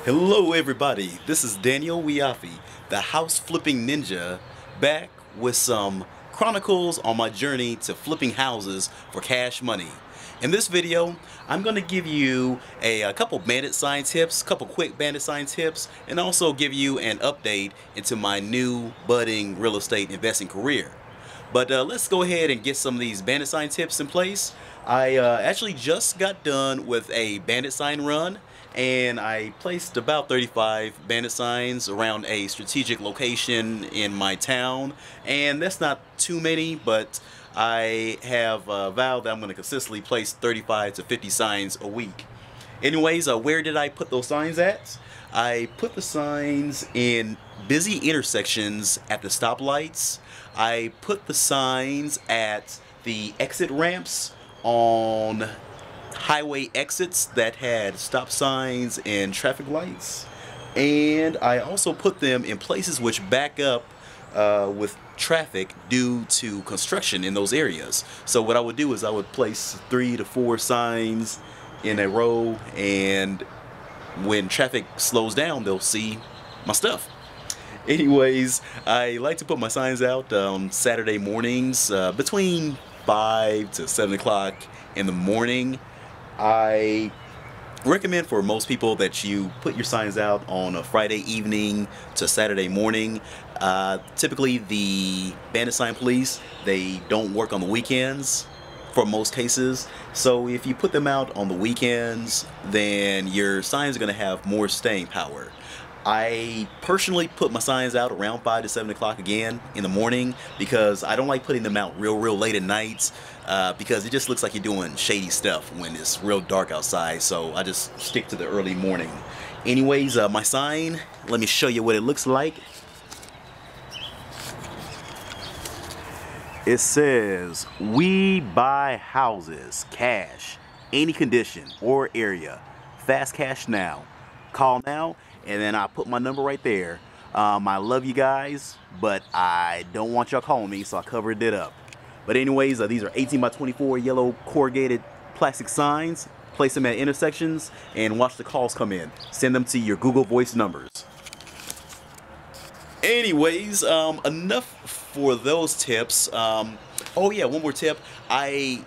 Hello everybody, this is Daniel Wiafe, the house flipping ninja, back with some chronicles on my journey to flipping houses for cash money. In this video, I'm going to give you a couple bandit sign tips, couple quick bandit sign tips, and also give you an update into my new budding real estate investing career. But let's go ahead and get some of these bandit sign tips in place. I actually just got done with a bandit sign run, and I placed about 35 bandit signs around a strategic location in my town, and that's not too many, but I have vowed that I'm going to consistently place 35 to 50 signs a week. Anyways, where did I put those signs at? I put the signs in busy intersections at the stoplights. I put the signs at the exit ramps on highway exits that had stop signs and traffic lights. And I also put them in places which back up with traffic due to construction in those areas. So what I would do is I would place 3 to 4 signs in a row, and when traffic slows down, they'll see my stuff. Anyways, I like to put my signs out on Saturday mornings between 5 to 7 o'clock in the morning. I recommend for most people that you put your signs out on a Friday evening to Saturday morning. Typically the bandit sign police, they don't work on the weekends for most cases. So if you put them out on the weekends, then your signs are going to have more staying power. I personally put my signs out around 5 to 7 o'clock again in the morning, because I don't like putting them out real late at night, because it just looks like you're doing shady stuff when it's real dark outside. So I just stick to the early morning. Anyways, my sign, let me show you what it looks like. It says, "We buy houses, cash, any condition or area. Fast cash now. Call now." And then I put my number right there. I love you guys, but I don't want y'all calling me, so I covered it up. But anyways, these are 18 by 24 yellow corrugated plastic signs. Place them at intersections and watch the calls come in. Send them to your Google Voice numbers. Anyways, enough for those tips. Oh yeah, one more tip. I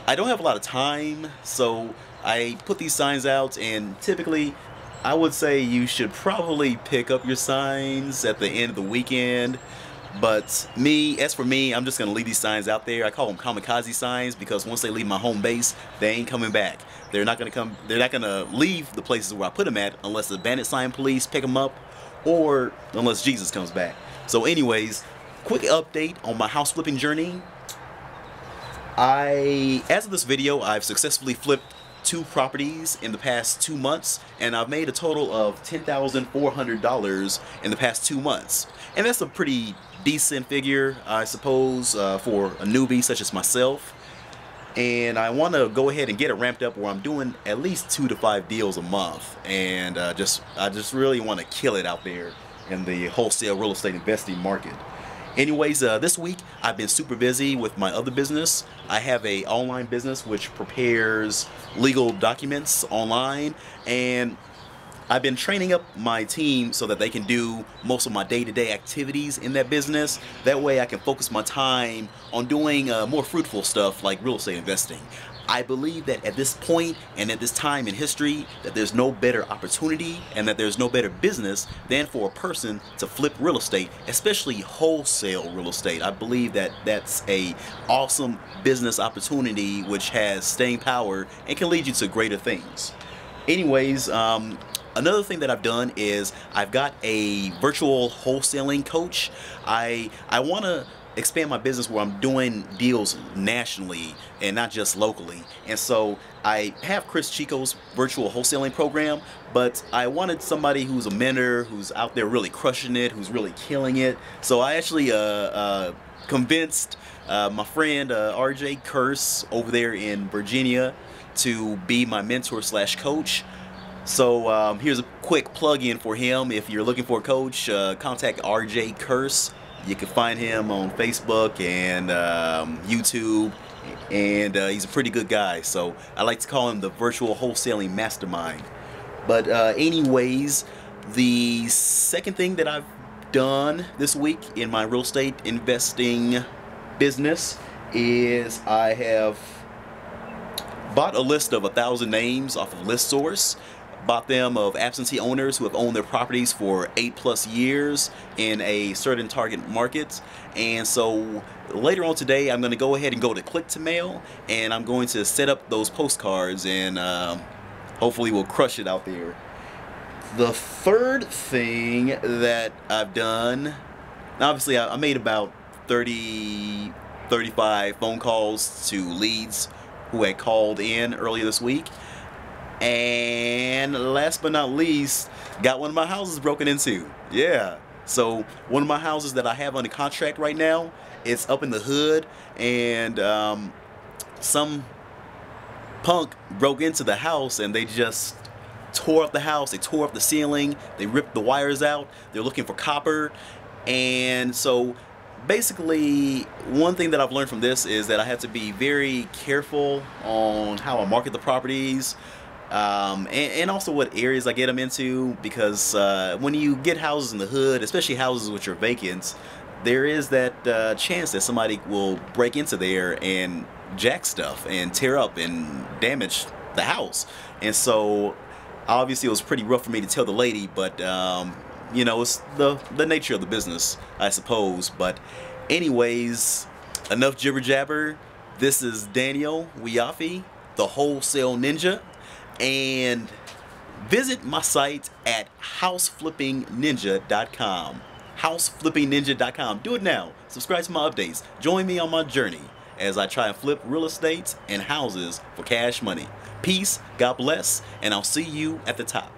don't have a lot of time, so I put these signs out, and typically I would say you should probably pick up your signs at the end of the weekend. But as for me, I'm just gonna leave these signs out there. I call them kamikaze signs, because once they leave my home base, they ain't coming back. They're not gonna leave the places where I put them at unless the bandit sign police pick them up, or unless Jesus comes back. So anyways, quick update on my house flipping journey. As of this video, I've successfully flipped 2 properties in the past 2 months, and I've made a total of $10,400 in the past 2 months. And that's a pretty decent figure, I suppose, for a newbie such as myself. And I want to go ahead and get it ramped up where I'm doing at least 2 to 5 deals a month, and I just really want to kill it out there in the wholesale real estate investing market. Anyways, this week I've been super busy with my other business. I have a online business which prepares legal documents online, and I've been training up my team so that they can do most of my day-to-day activities in that business. That way I can focus my time on doing more fruitful stuff like real estate investing. I believe that at this point and at this time in history, that there's no better opportunity and that there's no better business than for a person to flip real estate, especially wholesale real estate. I believe that that's a awesome business opportunity which has staying power and can lead you to greater things. Anyways, another thing that I've done is I've got a virtual wholesaling coach. I want to expand my business where I'm doing deals nationally and not just locally. And so I have Chris Chico's virtual wholesaling program, but I wanted somebody who's a mentor, who's out there really crushing it, who's really killing it. So I actually convinced my friend RJ Curse over there in Virginia to be my mentor slash coach. So here's a quick plug-in for him. If you're looking for a coach, contact RJ Curse. You can find him on Facebook and YouTube, and he's a pretty good guy. So I like to call him the virtual wholesaling mastermind. But anyways, the second thing that I've done this week in my real estate investing business is I have bought a list of 1,000 names off of ListSource. Bought them of absentee owners who have owned their properties for 8+ years in a certain target market. And so later on today, I'm going to go ahead and go to click to mail, and I'm going to set up those postcards, and hopefully we'll crush it out there. The third thing that I've done, obviously I made about 35 phone calls to leads who had called in earlier this week. And last but not least, got one of my houses broken into. Yeah. So one of my houses that I have under contract right now, it's up in the hood, and some punk broke into the house and they just tore up the house. They tore up the ceiling. They ripped the wires out. They're looking for copper. And so basically, one thing that I've learned from this is that I have to be very careful on how I market the properties. And also what areas I get them into, because when you get houses in the hood, especially houses which are vacant, there is that chance that somebody will break into there and jack stuff and tear up and damage the house. And so obviously it was pretty rough for me to tell the lady, but you know, it's the nature of the business, I suppose. But anyways, enough jibber jabber. This is Daniel Wiafe, the Wholesale Ninja. And visit my site at houseflippingninja.com. houseflippingninja.com. Do it now. Subscribe to my updates. Join me on my journey as I try and flip real estate and houses for cash money. Peace, God bless, and I'll see you at the top.